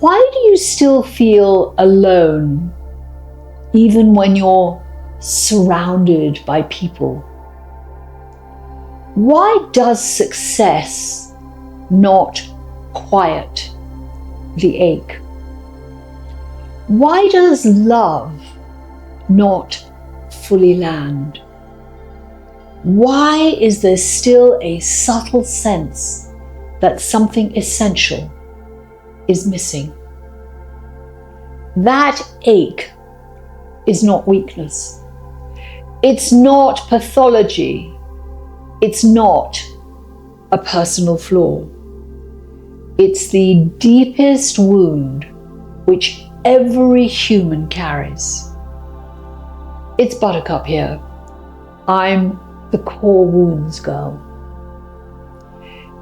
Why do you still feel alone, even when you're surrounded by people? Why does success not quiet the ache? Why does love not fully land? Why is there still a subtle sense that something essential is missing? That ache is not weakness. It's not pathology. It's not a personal flaw. It's the deepest wound which every human carries. It's Buttercup here. I'm the core wounds girl.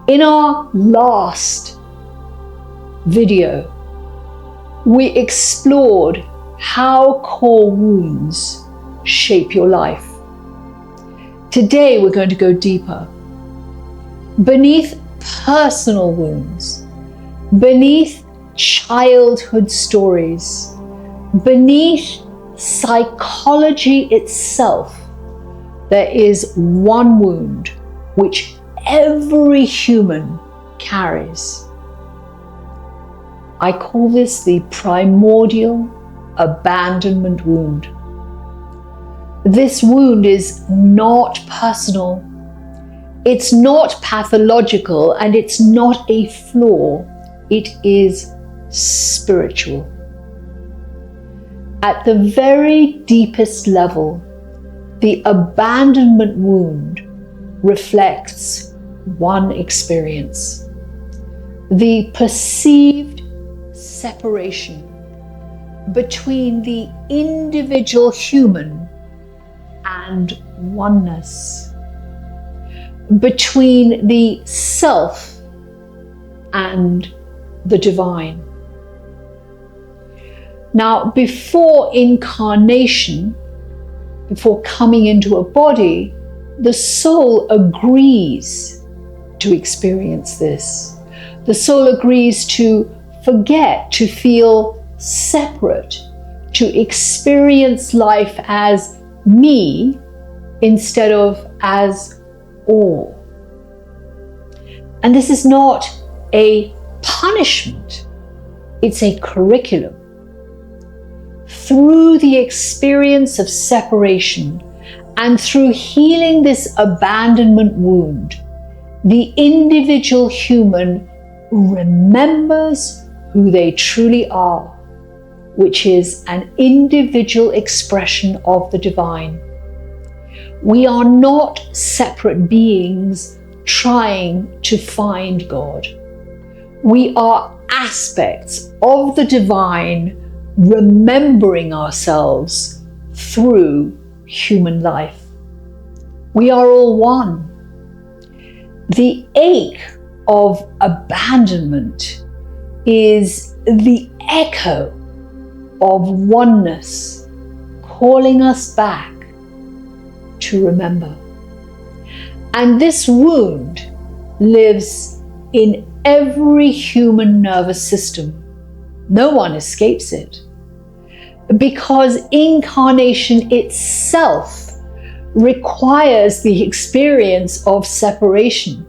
In our last video, we explored how core wounds shape your life. Today, we're going to go deeper. Beneath personal wounds, beneath childhood stories, beneath psychology itself, there is one wound which every human carries. I call this the Primordial Abandonment Wound. This wound is not personal, it's not pathological, and it's not a flaw. It is spiritual. At the very deepest level, the abandonment wound reflects one experience: the perceived separation between the individual human and oneness, between the self and the divine. Now, before incarnation, before coming into a body, the soul agrees to experience this. The soul agrees to forget, to feel separate, to experience life as me instead of as all. And this is not a punishment, it's a curriculum. Through the experience of separation and through healing this abandonment wound, the individual human remembers who they truly are, which is an individual expression of the divine. We are not separate beings trying to find God. We are aspects of the divine, remembering ourselves through human life. We are all one. The ache of abandonment is the echo of oneness calling us back to remember. And this wound lives in every human nervous system. No one escapes it, because incarnation itself requires the experience of separation.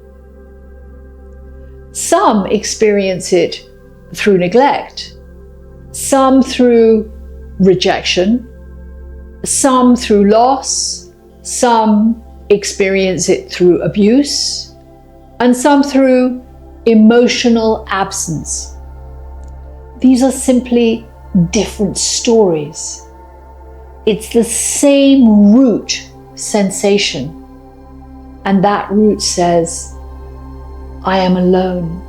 Some experience it through neglect, some through rejection, some through loss, some experience it through abuse, and some through emotional absence. These are simply different stories. It's the same root sensation, and that root says, I am alone.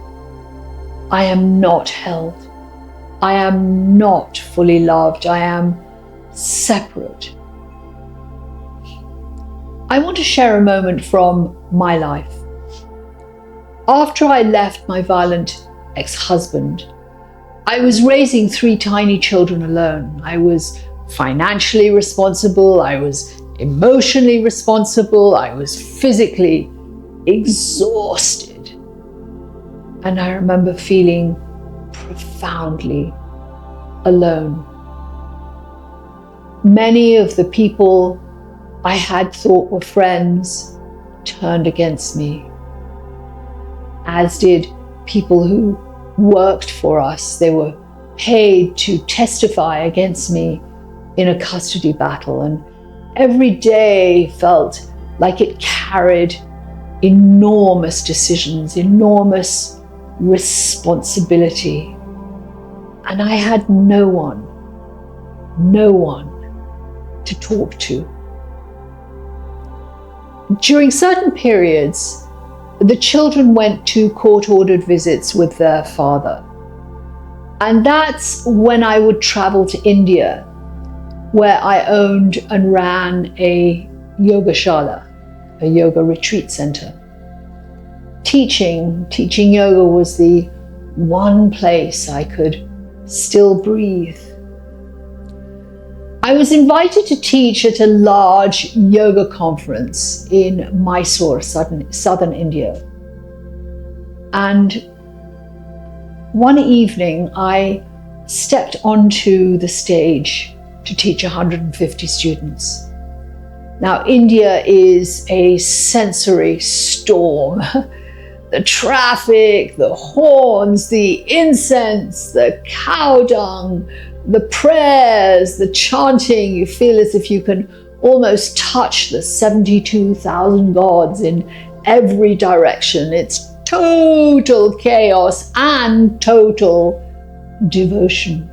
I am not held. I am not fully loved. I am separate. I want to share a moment from my life. After I left my violent ex-husband, I was raising 3 tiny children alone. I was financially responsible. I was emotionally responsible. I was physically exhausted. And I remember feeling profoundly alone. Many of the people I had thought were friends turned against me, as did people who worked for us. They were paid to testify against me in a custody battle, and every day felt like it carried enormous decisions, enormous responsibility. And I had no one to talk to. During certain periods, the children went to court-ordered visits with their father. And that's when I would travel to India, where I owned and ran a yoga shala, a yoga retreat center. Teaching yoga was the one place I could still breathe. I was invited to teach at a large yoga conference in Mysore, southern India. And one evening I stepped onto the stage to teach 150 students. Now, India is a sensory storm. The traffic, the horns, the incense, the cow dung, the prayers, the chanting. You feel as if you can almost touch the 72,000 gods in every direction. It's total chaos and total devotion.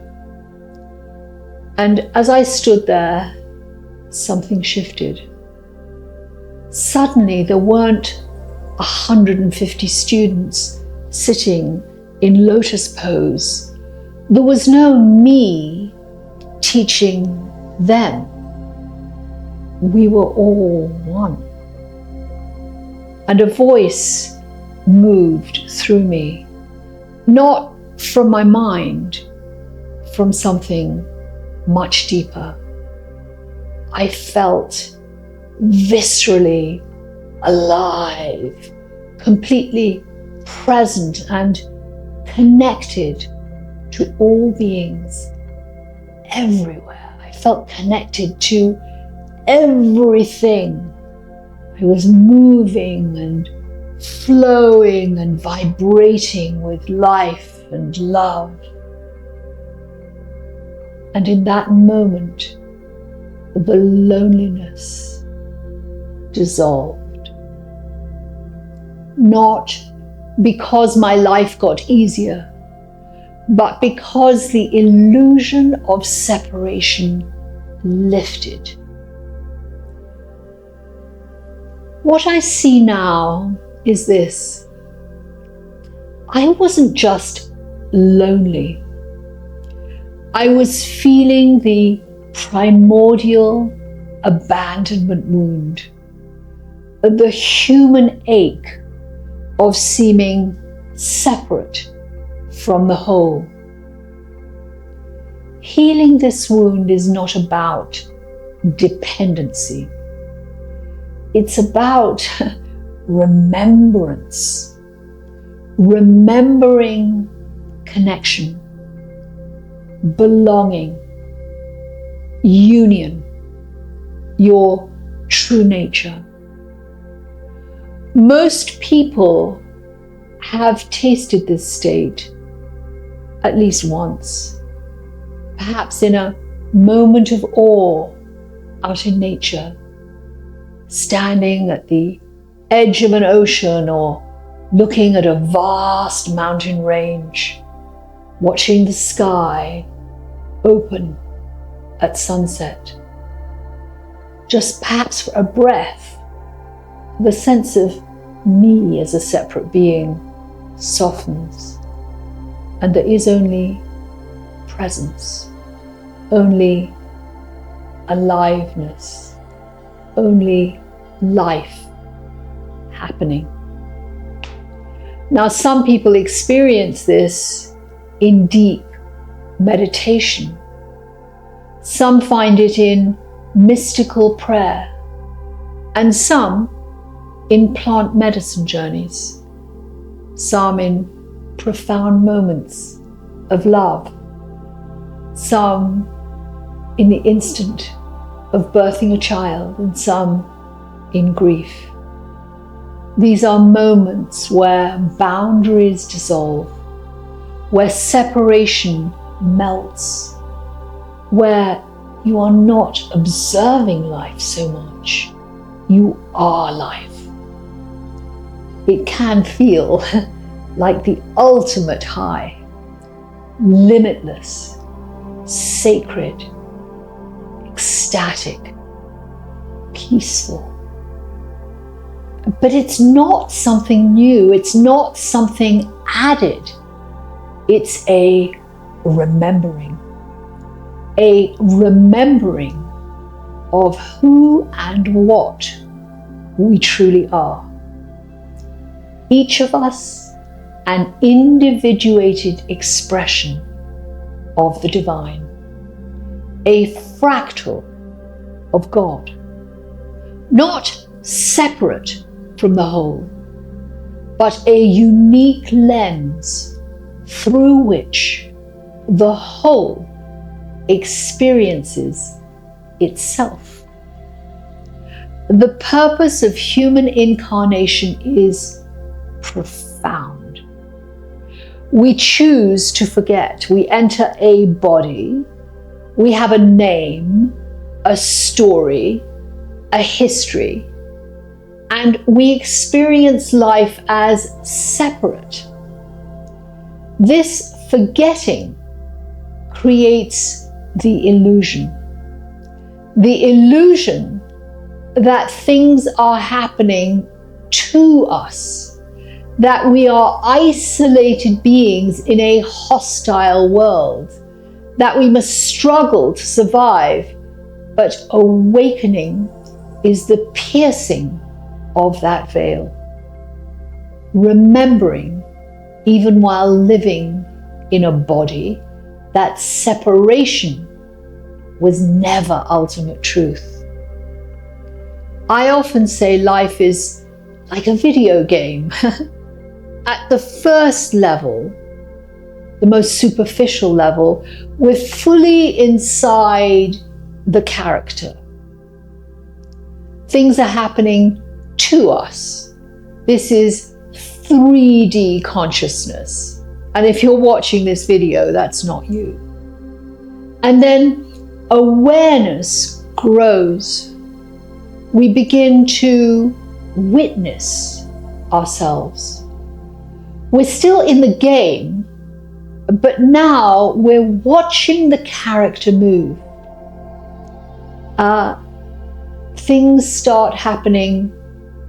And as I stood there, something shifted. Suddenly, there weren't 150 students sitting in lotus pose. There was no me teaching them. We were all one. And a voice moved through me, not from my mind, from something much deeper. I felt viscerally alive, completely present and connected to all beings everywhere. I felt connected to everything. I was moving and flowing and vibrating with life and love. And in that moment, the loneliness dissolved. Not because my life got easier, but because the illusion of separation lifted. What I see now is this. I wasn't just lonely. I was feeling the primordial abandonment wound, the human ache of seeming separate from the whole. Healing this wound is not about dependency. It's about remembrance, remembering connection, belonging, union, your true nature. Most people have tasted this state at least once, perhaps in a moment of awe out in nature, standing at the edge of an ocean or looking at a vast mountain range, watching the sky open at sunset. Just perhaps for a breath, the sense of me as a separate being softens, and there is only presence, only aliveness, only life happening. Now, some people experience this in deep meditation. Some find it in mystical prayer, and some in plant medicine journeys, some in profound moments of love, some in the instant of birthing a child, and some in grief. These are moments where boundaries dissolve, where separation melts, where you are not observing life so much, you are life. It can feel like the ultimate high, limitless, sacred, ecstatic, peaceful. But it's not something new, it's not something added. It's a remembering of who and what we truly are. Each of us an individuated expression of the divine, a fractal of God, not separate from the whole, but a unique lens through which the whole experiences itself. The purpose of human incarnation is profound. We choose to forget. We enter a body. We have a name, a story, a history, and we experience life as separate. This forgetting creates the illusion that things are happening to us, that we are isolated beings in a hostile world, that we must struggle to survive. But awakening is the piercing of that veil. Remembering, even while living in a body, that separation was never ultimate truth. I often say life is like a video game. At the first level, the most superficial level, we're fully inside the character. Things are happening to us. This is 3D consciousness. And if you're watching this video, that's not you. And then awareness grows. We begin to witness ourselves. We're still in the game, but now we're watching the character move. Things start happening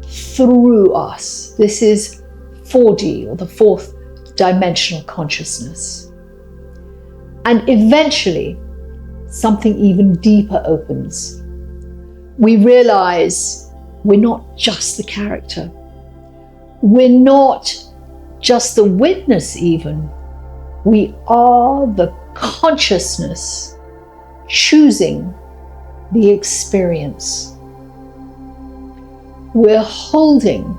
through us. This is 4D, or the fourth dimensional consciousness. And eventually, something even deeper opens. We realize we're not just the character. We're not just the witness even. We are the consciousness choosing the experience. We're holding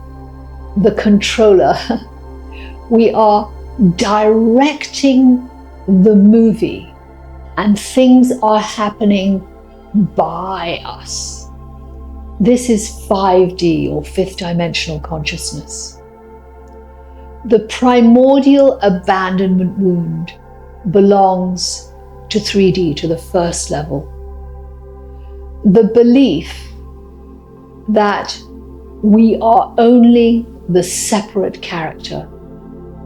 the controller. We are directing the movie, and things are happening by us. This is 5D, or fifth dimensional consciousness. The primordial abandonment wound belongs to 3D, to the first level. The belief that we are only the separate character,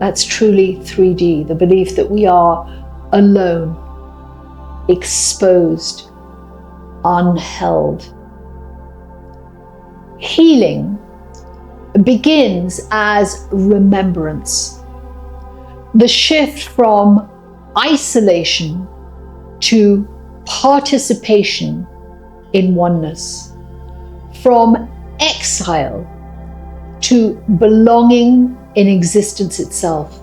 that's truly 3D. The belief that we are alone, exposed, unheld. Healing begins as remembrance. The shift from isolation to participation in oneness. From exile to belonging in existence itself.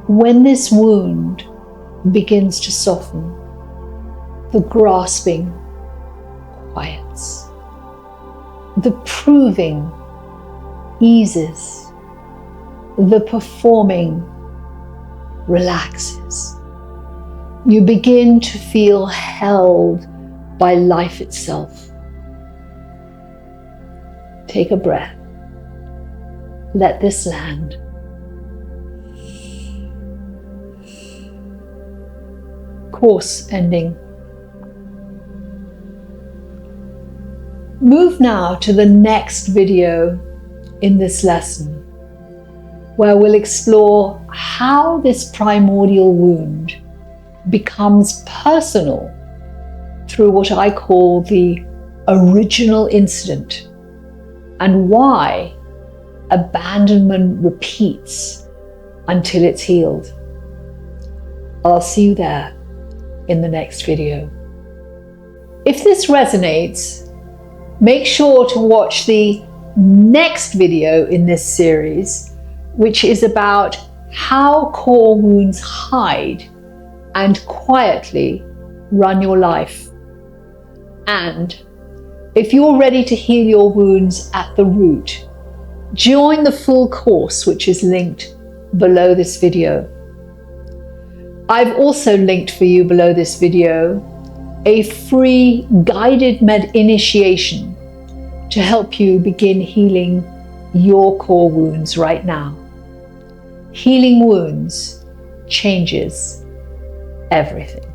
When this wound begins to soften, the grasping quiets. The proving eases. The performing relaxes. You begin to feel held by life itself. Take a breath. Let this land. Course ending. Move now to the next video in this lesson, where we'll explore how this primordial wound becomes personal through what I call the original incident, and why abandonment repeats until it's healed. I'll see you there in the next video. If this resonates, make sure to watch the next video in this series, which is about how core wounds hide and quietly run your life. And if you're ready to heal your wounds at the root, join the full course, which is linked below this video. I've also linked for you below this video a free guided initiation to help you begin healing your core wounds right now. Healing wounds changes everything.